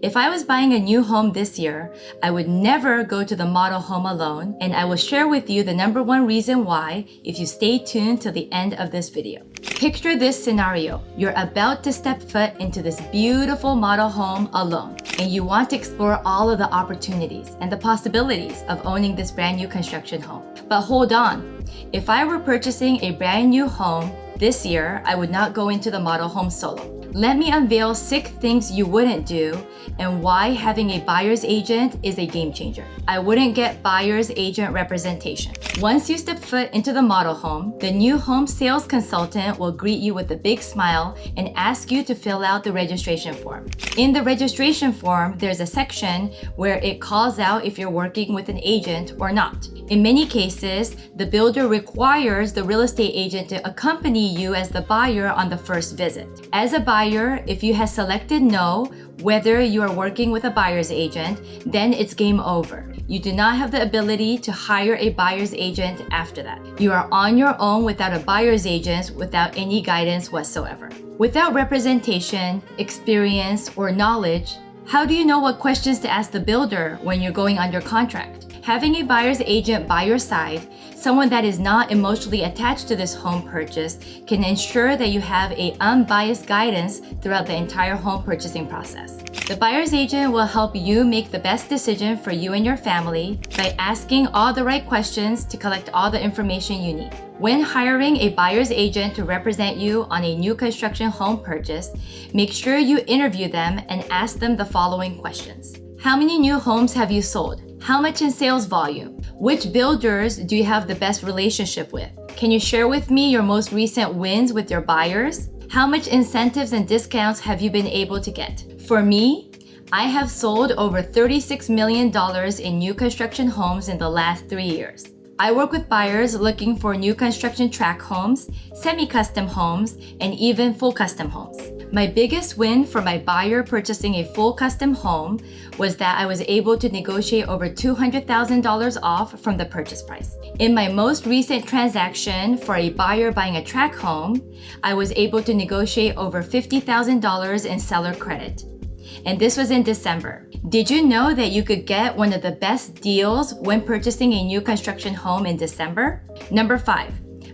If I was buying a new home this year, I would never go to the model home alone, and I will share with you the number one reason why if you stay tuned till the end of this video. Picture this scenario. You're about to step foot into this beautiful model home alone, and you want to explore all of the opportunities and the possibilities of owning this brand new construction home. But hold on, if I were purchasing a brand new home this year, I would not go into the model home solo. Let me unveil 6 things you wouldn't do and why having a buyer's agent is a game changer. I wouldn't get buyer's agent representation. Once you step foot into the model home, the new home sales consultant will greet you with a big smile and ask you to fill out the registration form. In the registration form, there's a section where it calls out if you're working with an agent or not. In many cases, the builder requires the real estate agent to accompany you as the buyer on the first visit. As a buyer, if you have selected no, whether you are working with a buyer's agent, then it's game over. You do not have the ability to hire a buyer's agent after that. You are on your own without a buyer's agent, without any guidance whatsoever. Without representation, experience, or knowledge, how do you know what questions to ask the builder when you're going under contract? Having a buyer's agent by your side, someone that is not emotionally attached to this home purchase, can ensure that you have an unbiased guidance throughout the entire home purchasing process. The buyer's agent will help you make the best decision for you and your family by asking all the right questions to collect all the information you need. When hiring a buyer's agent to represent you on a new construction home purchase, make sure you interview them and ask them the following questions. How many new homes have you sold? How much in sales volume? Which builders do you have the best relationship with? Can you share with me your most recent wins with your buyers? How much incentives and discounts have you been able to get? For me, I have sold over $36 million in new construction homes in the last 3 years. I work with buyers looking for new construction tract homes, semi-custom homes, and even full custom homes. My biggest win for my buyer purchasing a full custom home was that I was able to negotiate over $200,000 off from the purchase price. In my most recent transaction for a buyer buying a tract home, I was able to negotiate over $50,000 in seller credit. And this was in December. Did you know that you could get one of the best deals when purchasing a new construction home in December? Number 5,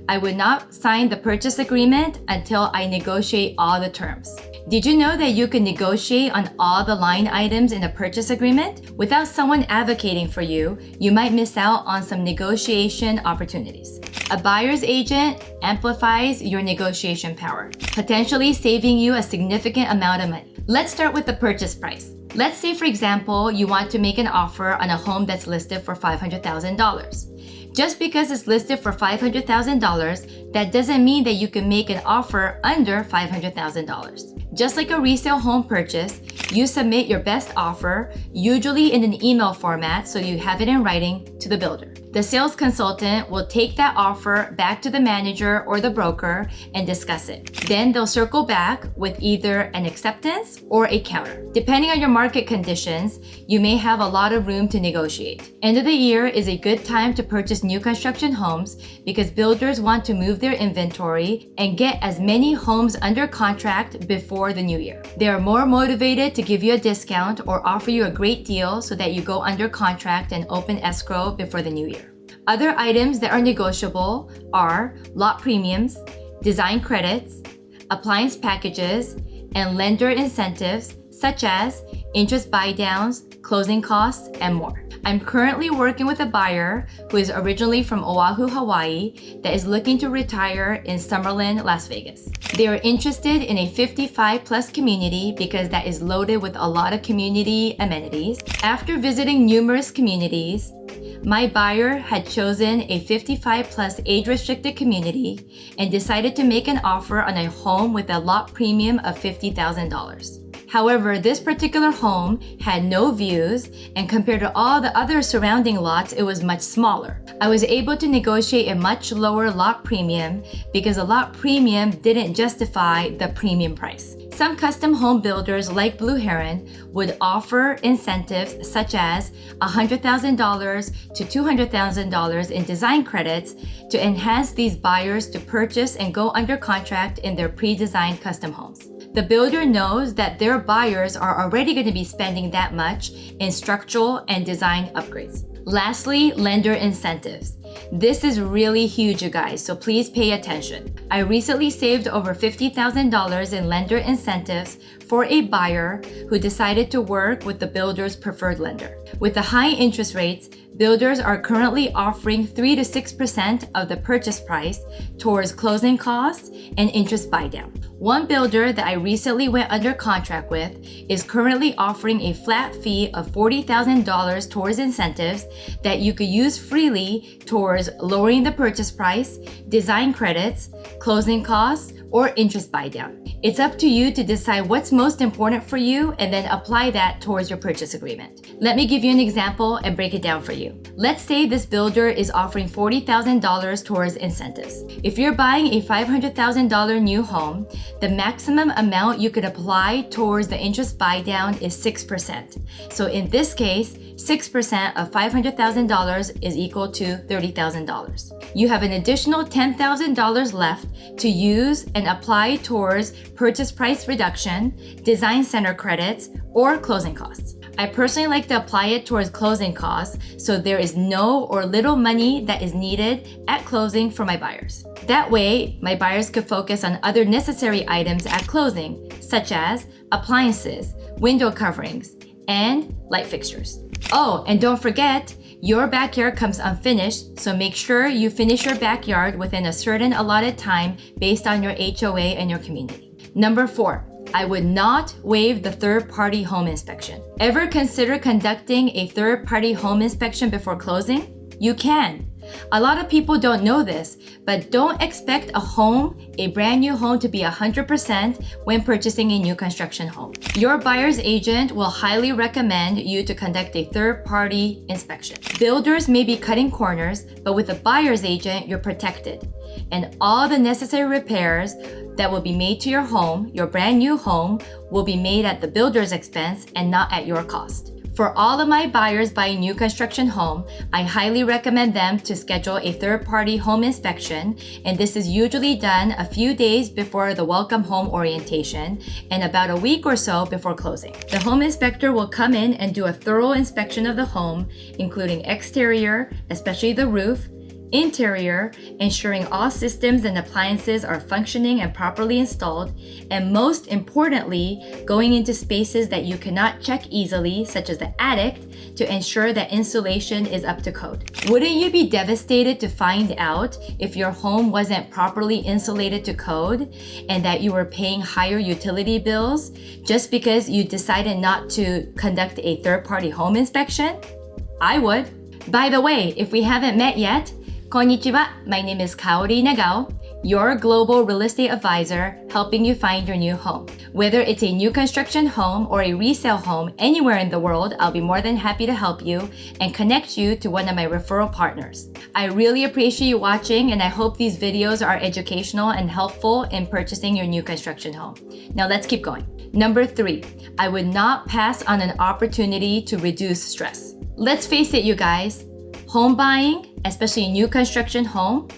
I would not sign the purchase agreement until I negotiate all the terms. Did you know that you can negotiate on all the line items in a purchase agreement? Without someone advocating for you, you might miss out on some negotiation opportunities. A buyer's agent amplifies your negotiation power, potentially saving you a significant amount of money. Let's start with the purchase price. Let's say, for example, you want to make an offer on a home that's listed for $500,000. Just because it's listed for $500,000, that doesn't mean that you can make an offer under $500,000. Just like a resale home purchase, you submit your best offer, usually in an email format so you have it in writing, to the builder. The sales consultant will take that offer back to the manager or the broker and discuss it. Then they'll circle back with either an acceptance or a counter. Depending on your market conditions, you may have a lot of room to negotiate. End of the year is a good time to purchase new construction homes because builders want to move their inventory and get as many homes under contract before the new year. They are more motivated to give you a discount or offer you a great deal so that you go under contract and open escrow before the new year. Other items that are negotiable are lot premiums, design credits, appliance packages, and lender incentives such as interest buy-downs, closing costs, and more. I'm currently working with a buyer who is originally from Oahu, Hawaii, that is looking to retire in Summerlin, Las Vegas. They are interested in a 55-plus community because that is loaded with a lot of community amenities. After visiting numerous communities, my buyer had chosen a 55-plus age-restricted community and decided to make an offer on a home with a lot premium of $50,000. However, this particular home had no views, and compared to all the other surrounding lots, it was much smaller. I was able to negotiate a much lower lot premium because the lot premium didn't justify the premium price. Some custom home builders like Blue Heron would offer incentives such as $100,000 to $200,000 in design credits to enhance these buyers to purchase and go under contract in their pre-designed custom homes. The builder knows that their buyers are already going to be spending that much in structural and design upgrades. Lastly, lender incentives. This is really huge, you guys, so please pay attention. I recently saved over $50,000 in lender incentives for a buyer who decided to work with the builder's preferred lender. With the high interest rates, builders are currently offering 3 to 6% of the purchase price towards closing costs and interest buydown. One builder that I recently went under contract with is currently offering a flat fee of $40,000 towards incentives that you could use freely towards lowering the purchase price, design credits, closing costs, or interest buydown. It's up to you to decide what's most important for you and then apply that towards your purchase agreement. Let me give you an example and break it down for you. Let's say this builder is offering $40,000 towards incentives. If you're buying a $500,000 new home, the maximum amount you could apply towards the interest buydown is 6%. So in this case, 6% of $500,000 is equal to $30,000. You have an additional $10,000 left to use and apply towards purchase price reduction, design center credits, or closing costs. I personally like to apply it towards closing costs, so there is no or little money that is needed at closing for my buyers. That way, my buyers could focus on other necessary items at closing, such as appliances, window coverings, and light fixtures. Oh, and don't forget, your backyard comes unfinished, so make sure you finish your backyard within a certain allotted time based on your HOA and your community. Number 4, I would not waive the third-party home inspection. Ever consider conducting a third-party home inspection before closing? You can. A lot of people don't know this, but don't expect a brand new home to be 100% when purchasing a new construction home. Your buyer's agent will highly recommend you to conduct a third-party inspection. Builders may be cutting corners, but with a buyer's agent, you're protected. And all the necessary repairs that will be made to your home, your brand new home, will be made at the builder's expense and not at your cost. For all of my buyers buying new construction home, I highly recommend them to schedule a third-party home inspection, and this is usually done a few days before the welcome home orientation and about a week or so before closing. The home inspector will come in and do a thorough inspection of the home, including exterior, especially the roof, interior, ensuring all systems and appliances are functioning and properly installed, and most importantly, going into spaces that you cannot check easily, such as the attic, to ensure that insulation is up to code. Wouldn't you be devastated to find out if your home wasn't properly insulated to code and that you were paying higher utility bills just because you decided not to conduct a third-party home inspection? I would. By the way, if we haven't met yet, Konnichiwa, my name is Kaori Nagao, your global real estate advisor helping you find your new home. Whether it's a new construction home or a resale home anywhere in the world, I'll be more than happy to help you and connect you to one of my referral partners. I really appreciate you watching, and I hope these videos are educational and helpful in purchasing your new construction home. Now let's keep going. Number 3, I would not pass on an opportunity to reduce stress. Let's face it, you guys, home buying, especially a new construction home,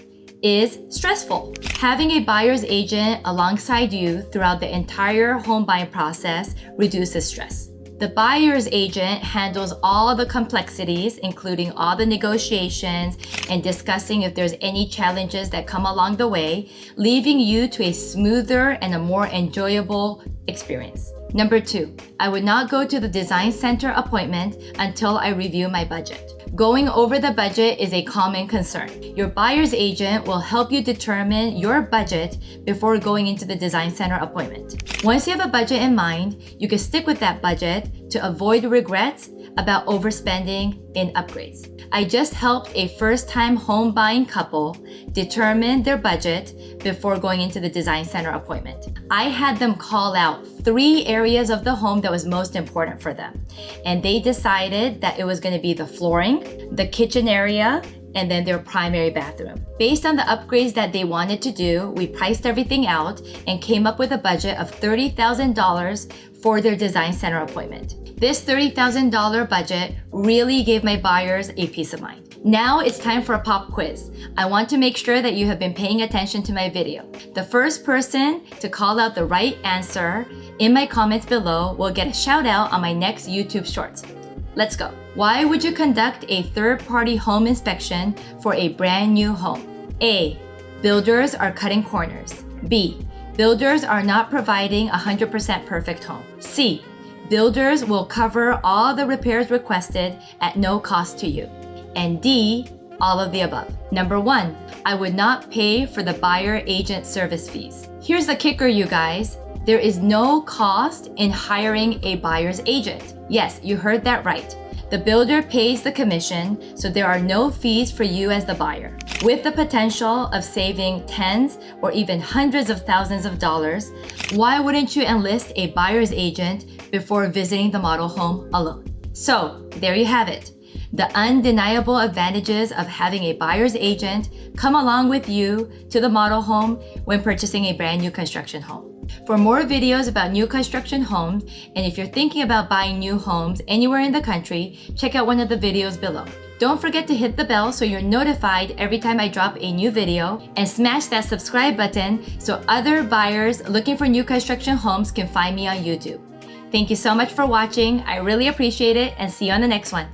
is stressful. Having a buyer's agent alongside you throughout the entire home buying process reduces stress. The buyer's agent handles all the complexities, including all the negotiations and discussing if there's any challenges that come along the way, leaving you to a smoother and a more enjoyable experience. Number 2, I would not go to the design center appointment until I review my budget. Going over the budget is a common concern. Your buyer's agent will help you determine your budget before going into the design center appointment. Once you have a budget in mind, you can stick with that budget to avoid regrets about overspending in upgrades. I just helped a first-time home buying couple determine their budget before going into the design center appointment. I had them call out 3 areas of the home that was most important for them, and they decided that it was going to be the flooring, the kitchen area, and then their primary bathroom. Based on the upgrades that they wanted to do, we priced everything out and came up with a budget of $30,000 for their design center appointment. This $30,000 budget really gave my buyers a peace of mind. Now it's time for a pop quiz. I want to make sure that you have been paying attention to my video. The first person to call out the right answer in my comments below will get a shout out on my next YouTube shorts. Let's go. Why would you conduct a third-party home inspection for a brand new home? A. Builders are cutting corners. B. Builders are not providing a 100% perfect home. C. Builders will cover all the repairs requested at no cost to you. And D, all of the above. Number 1, I would not pay for the buyer agent service fees. Here's the kicker, you guys. There is no cost in hiring a buyer's agent. Yes, you heard that right. The builder pays the commission, so there are no fees for you as the buyer. With the potential of saving tens or even hundreds of thousands of dollars, why wouldn't you enlist a buyer's agent before visiting the model home alone? So, there you have it. The undeniable advantages of having a buyer's agent come along with you to the model home when purchasing a brand new construction home. For more videos about new construction homes, and if you're thinking about buying new homes anywhere in the country, check out one of the videos below. Don't forget to hit the bell so you're notified every time I drop a new video, and smash that subscribe button so other buyers looking for new construction homes can find me on YouTube. Thank you so much for watching. I really appreciate it, and see you on the next one.